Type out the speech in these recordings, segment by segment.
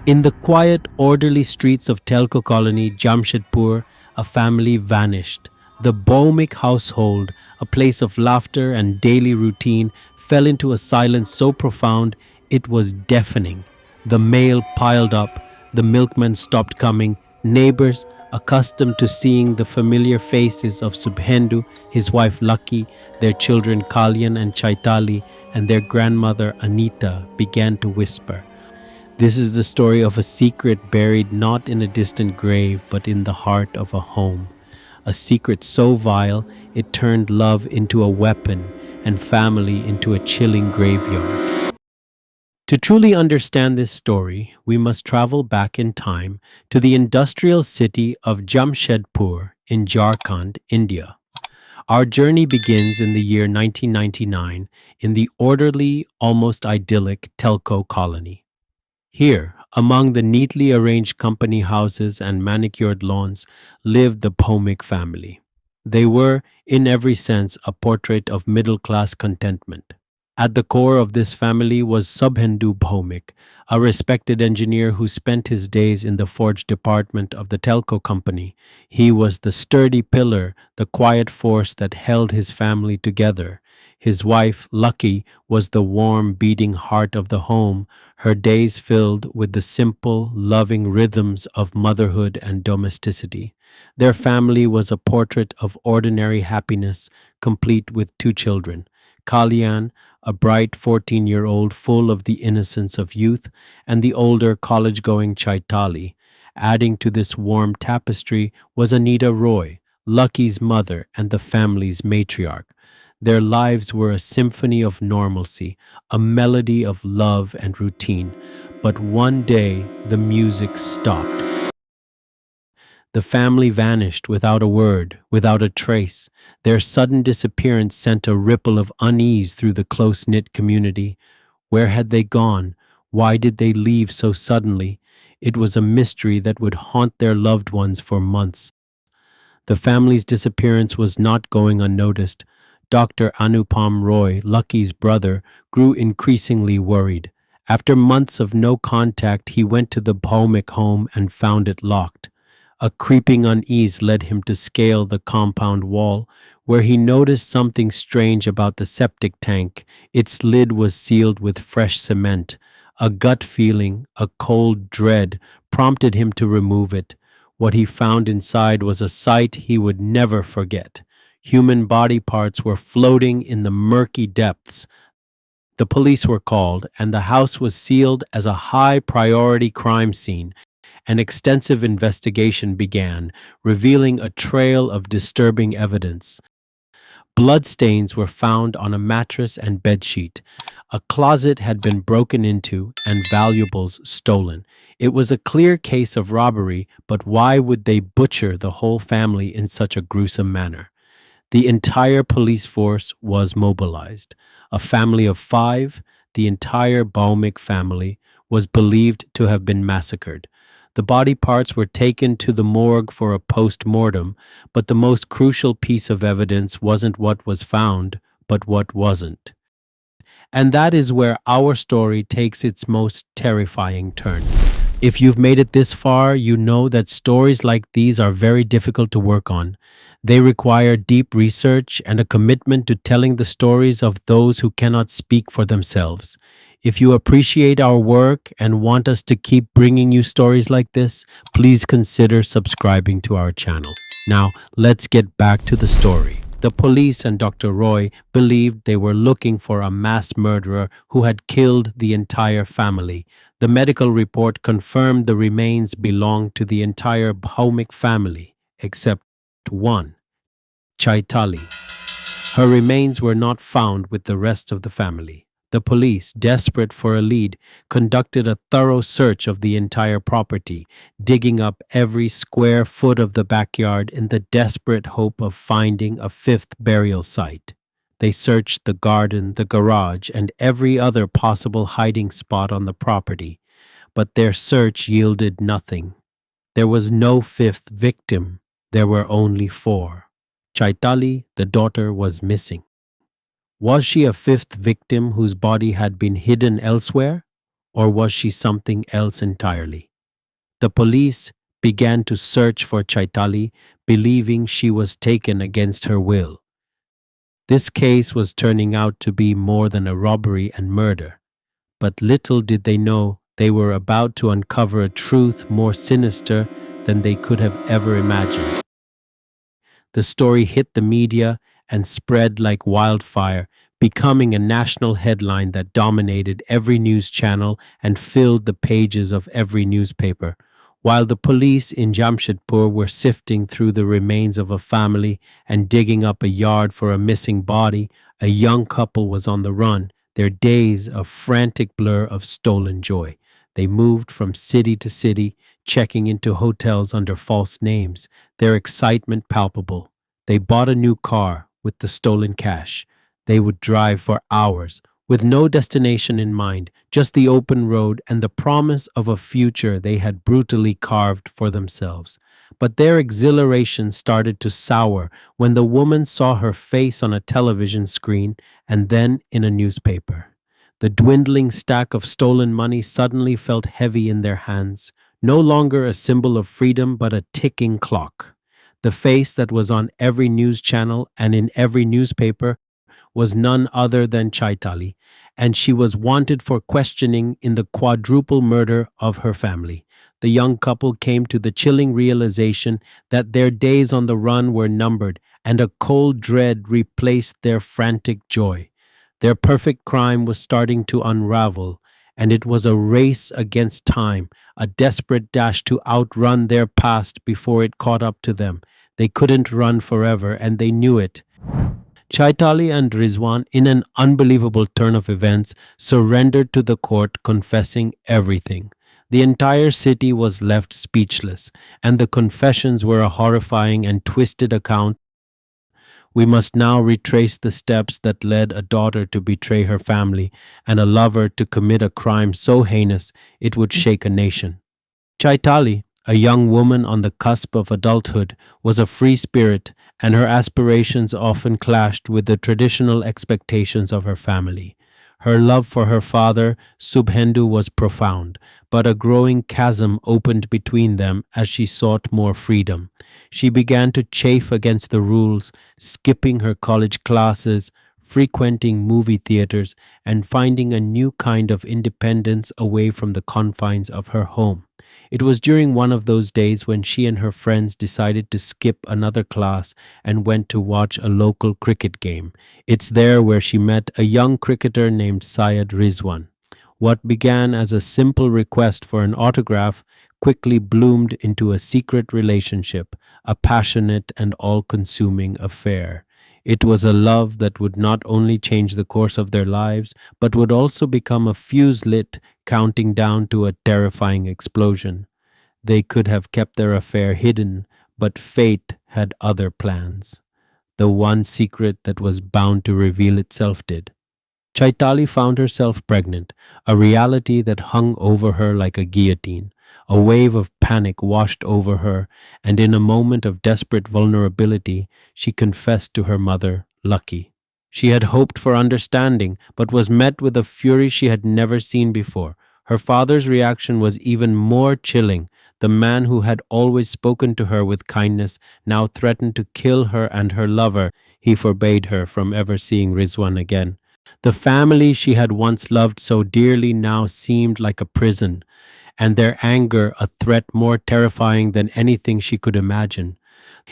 In the quiet, orderly streets of Telko Colony, Jamshedpur, a family vanished. The Bhomik household, a place of laughter and daily routine, fell into a silence so profound it was deafening. The mail piled up, the milkman stopped coming, neighbors, accustomed to seeing the familiar faces of Subhendu, his wife Lucky, their children Kalyan and Chaitali, and their grandmother Anita, began to whisper. This is the story of a secret buried not in a distant grave but in the heart of a home. A secret so vile it turned love into a weapon and family into a chilling graveyard. To truly understand this story, we must travel back in time to the industrial city of Jamshedpur in Jharkhand, India. Our journey begins in the year 1999 in the orderly, almost idyllic Telko colony. Here, among the neatly arranged company houses and manicured lawns, lived the Bhomik family. They were, in every sense, a portrait of middle class contentment. At the core of this family was Subhendu Bhomik, a respected engineer who spent his days in the forge department of the telco company. He was the sturdy pillar, the quiet force that held his family together. His wife, Lucky, was the warm, beating heart of the home, her days filled with the simple, loving rhythms of motherhood and domesticity. Their family was a portrait of ordinary happiness, complete with two children. Kalyan, a bright 14-year-old full of the innocence of youth, and the older college-going Chaitali. Adding to this warm tapestry was Anita Roy, Lucky's mother and the family's matriarch. Their lives were a symphony of normalcy, a melody of love and routine. But one day, the music stopped. The family vanished without a word, without a trace. Their sudden disappearance sent a ripple of unease through the close-knit community. Where had they gone? Why did they leave so suddenly? It was a mystery that would haunt their loved ones for months. The family's disappearance was not going unnoticed. Dr. Anupam Roy, Lucky's brother, grew increasingly worried. After months of no contact, he went to the Bhomik home and found it locked. A creeping unease led him to scale the compound wall, where he noticed something strange about the septic tank. Its lid was sealed with fresh cement. A gut feeling, a cold dread, prompted him to remove it. What he found inside was a sight he would never forget. Human body parts were floating in the murky depths. The police were called, and the house was sealed as a high-priority crime scene. An extensive investigation began, revealing a trail of disturbing evidence. Bloodstains were found on a mattress and bedsheet. A closet had been broken into and valuables stolen. It was a clear case of robbery, but why would they butcher the whole family in such a gruesome manner? The entire police force was mobilized. A family of 5, the entire Bhomik family, was believed to have been massacred. The body parts were taken to the morgue for a post-mortem, but the most crucial piece of evidence wasn't what was found, but what wasn't. And that is where our story takes its most terrifying turn. If you've made it this far, you know that stories like these are very difficult to work on. They require deep research and a commitment to telling the stories of those who cannot speak for themselves. If you appreciate our work and want us to keep bringing you stories like this, please consider subscribing to our channel. Now, let's get back to the story. The police and Dr. Roy believed they were looking for a mass murderer who had killed the entire family. The medical report confirmed the remains belonged to the entire Bhomik family, except one, Chaitali. Her remains were not found with the rest of the family. The police, desperate for a lead, conducted a thorough search of the entire property, digging up every square foot of the backyard in the desperate hope of finding a 5th burial site. They searched the garden, the garage, and every other possible hiding spot on the property, but their search yielded nothing. There was no 5th victim. There were only 4. Chaitali, the daughter, was missing. Was she a 5th victim whose body had been hidden elsewhere? or was she something else entirely? The police began to search for Chaitali, believing she was taken against her will. This case was turning out to be more than a robbery and murder, but little did they know they were about to uncover a truth more sinister than they could have ever imagined. The story hit the media and spread like wildfire, becoming a national headline that dominated every news channel and filled the pages of every newspaper. While the police in Jamshedpur were sifting through the remains of a family and digging up a yard for a missing body, a young couple was on the run, their days a frantic blur of stolen joy. They moved from city to city, checking into hotels under false names, their excitement palpable. They bought a new car with the stolen cash. They would drive for hours, with no destination in mind, just the open road and the promise of a future they had brutally carved for themselves. But their exhilaration started to sour when the woman saw her face on a television screen and then in a newspaper. The dwindling stack of stolen money suddenly felt heavy in their hands, no longer a symbol of freedom but a ticking clock. The face that was on every news channel and in every newspaper was none other than Chaitali, and she was wanted for questioning in the quadruple murder of her family. The young couple came to the chilling realization that their days on the run were numbered, and a cold dread replaced their frantic joy. Their perfect crime was starting to unravel, and it was a race against time, a desperate dash to outrun their past before it caught up to them. They couldn't run forever, and they knew it. Chaitali and Rizwan, in an unbelievable turn of events, surrendered to the court, confessing everything. The entire city was left speechless, and the confessions were a horrifying and twisted account. We must now retrace the steps that led a daughter to betray her family and a lover to commit a crime so heinous it would shake a nation. Chaitali, a young woman on the cusp of adulthood, was a free spirit, and her aspirations often clashed with the traditional expectations of her family. Her love for her father, Subhendu, was profound, but a growing chasm opened between them as she sought more freedom. She began to chafe against the rules, skipping her college classes, frequenting movie theaters, and finding a new kind of independence away from the confines of her home. It was during one of those days when she and her friends decided to skip another class and went to watch a local cricket game. It's there where she met a young cricketer named Syed Rizwan. What began as a simple request for an autograph quickly bloomed into a secret relationship, a passionate and all-consuming affair. It was a love that would not only change the course of their lives, but would also become a fuse lit, counting down to a terrifying explosion. They could have kept their affair hidden, but fate had other plans. The one secret that was bound to reveal itself did. Chaitali found herself pregnant, a reality that hung over her like a guillotine. A wave of panic washed over her, and in a moment of desperate vulnerability, she confessed to her mother, Lucky. She had hoped for understanding, but was met with a fury she had never seen before. Her father's reaction was even more chilling. The man who had always spoken to her with kindness now threatened to kill her and her lover. He forbade her from ever seeing Rizwan again. The family she had once loved so dearly now seemed like a prison, and their anger a threat more terrifying than anything she could imagine.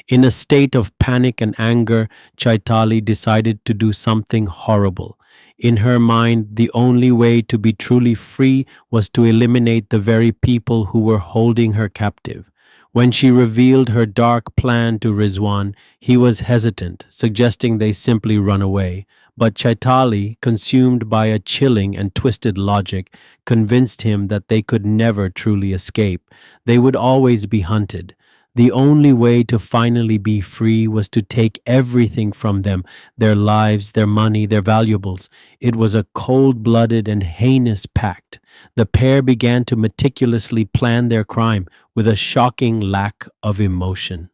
In a state of panic and anger, Chaitali decided to do something horrible. In her mind, the only way to be truly free was to eliminate the very people who were holding her captive. When she revealed her dark plan to Rizwan, he was hesitant, suggesting they simply run away. But Chaitali, consumed by a chilling and twisted logic, convinced him that they could never truly escape. They would always be hunted. The only way to finally be free was to take everything from them, their lives, their money, their valuables. It was a cold-blooded and heinous pact. The pair began to meticulously plan their crime with a shocking lack of emotion.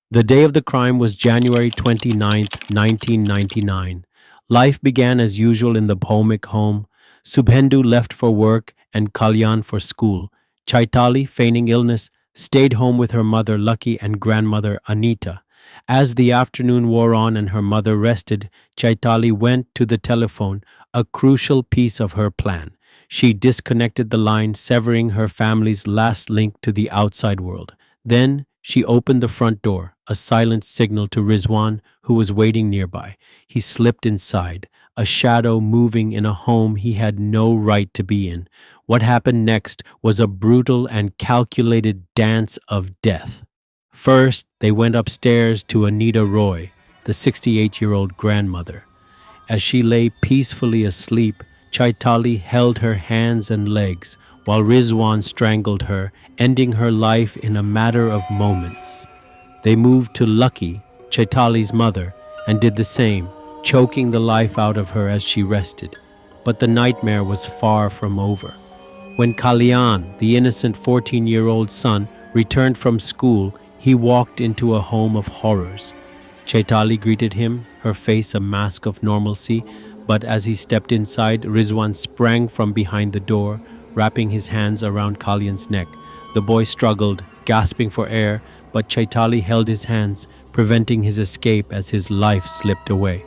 The day of the crime was January 29th, 1999. Life began as usual in the Bhomik home. Subhendu left for work, and Kalyan for school. Chaitali, feigning illness, stayed home with her mother Lucky and grandmother Anita. As the afternoon wore on and her mother rested, Chaitali went to the telephone, a crucial piece of her plan. She disconnected the line, severing her family's last link to the outside world. Then she opened the front door, a silent signal to Rizwan, who was waiting nearby. He slipped inside, a shadow moving in a home he had no right to be in. What happened next was a brutal and calculated dance of death. First, they went upstairs to Anita Roy, the 68-year-old grandmother. As she lay peacefully asleep, Chaitali held her hands and legs, while Rizwan strangled her, ending her life in a matter of moments. They moved to Lucky, Chaitali's mother, and did the same, choking the life out of her as she rested. But the nightmare was far from over. When Kalyan, the innocent 14-year-old son, returned from school, he walked into a home of horrors. Chaitali greeted him, her face a mask of normalcy, but as he stepped inside, Rizwan sprang from behind the door, wrapping his hands around Kalyan's neck. The boy struggled, gasping for air, but Chaitali held his hands, preventing his escape as his life slipped away.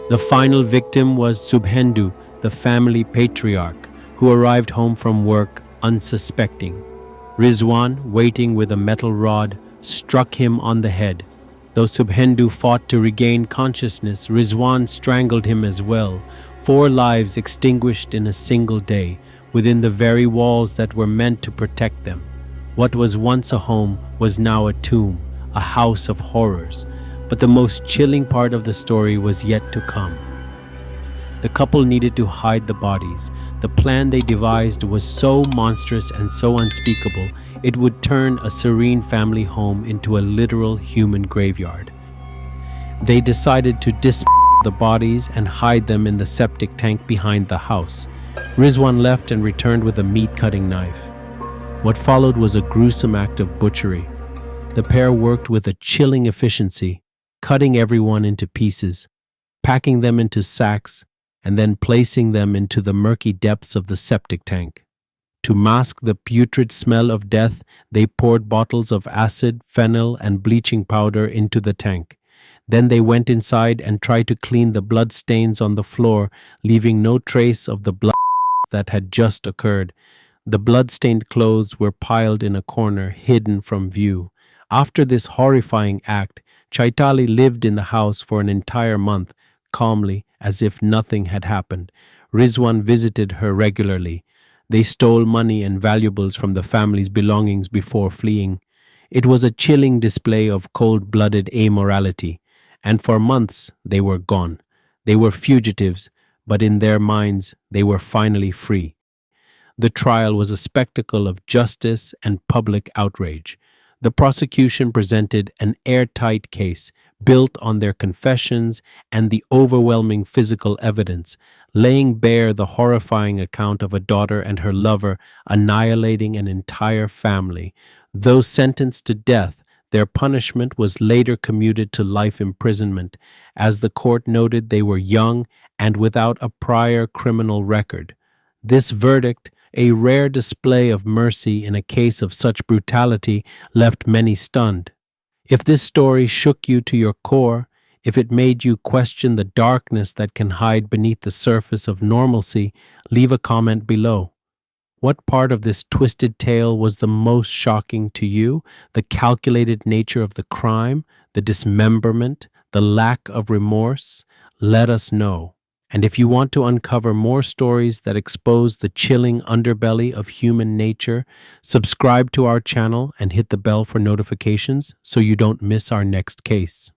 The final victim was Subhendu, the family patriarch, who arrived home from work unsuspecting. Rizwan, waiting with a metal rod, struck him on the head. Though Subhendu fought to regain consciousness, Rizwan strangled him as well. 4 lives extinguished in a single day, within the very walls that were meant to protect them. What was once a home was now a tomb, a house of horrors. But the most chilling part of the story was yet to come. The couple needed to hide the bodies. The plan they devised was so monstrous and so unspeakable, it would turn a serene family home into a literal human graveyard. They decided to dismember the bodies and hide them in the septic tank behind the house. Rizwan left and returned with a meat-cutting knife. What followed was a gruesome act of butchery. The pair worked with a chilling efficiency, cutting everyone into pieces, packing them into sacks, and then placing them into the murky depths of the septic tank. To mask the putrid smell of death, they poured bottles of acid, phenyl, and bleaching powder into the tank. Then they went inside and tried to clean the blood stains on the floor, leaving no trace of the blood that had just occurred. The blood-stained clothes were piled in a corner, hidden from view. After this horrifying act, Chaitali lived in the house for an entire month, calmly, as if nothing had happened. Rizwan visited her regularly. They stole money and valuables from the family's belongings before fleeing. It was a chilling display of cold-blooded amorality, and for months they were gone. They were fugitives, but in their minds they were finally free. The trial was a spectacle of justice and public outrage. The prosecution presented an airtight case built on their confessions and the overwhelming physical evidence, laying bare the horrifying account of a daughter and her lover annihilating an entire family. Though sentenced to death, their punishment was later commuted to life imprisonment. As the court noted, they were young and without a prior criminal record. This verdict, a rare display of mercy in a case of such brutality, left many stunned. If this story shook you to your core, if it made you question the darkness that can hide beneath the surface of normalcy, leave a comment below. What part of this twisted tale was the most shocking to you? The calculated nature of the crime, the dismemberment, the lack of remorse? Let us know. And if you want to uncover more stories that expose the chilling underbelly of human nature, subscribe to our channel and hit the bell for notifications so you don't miss our next case.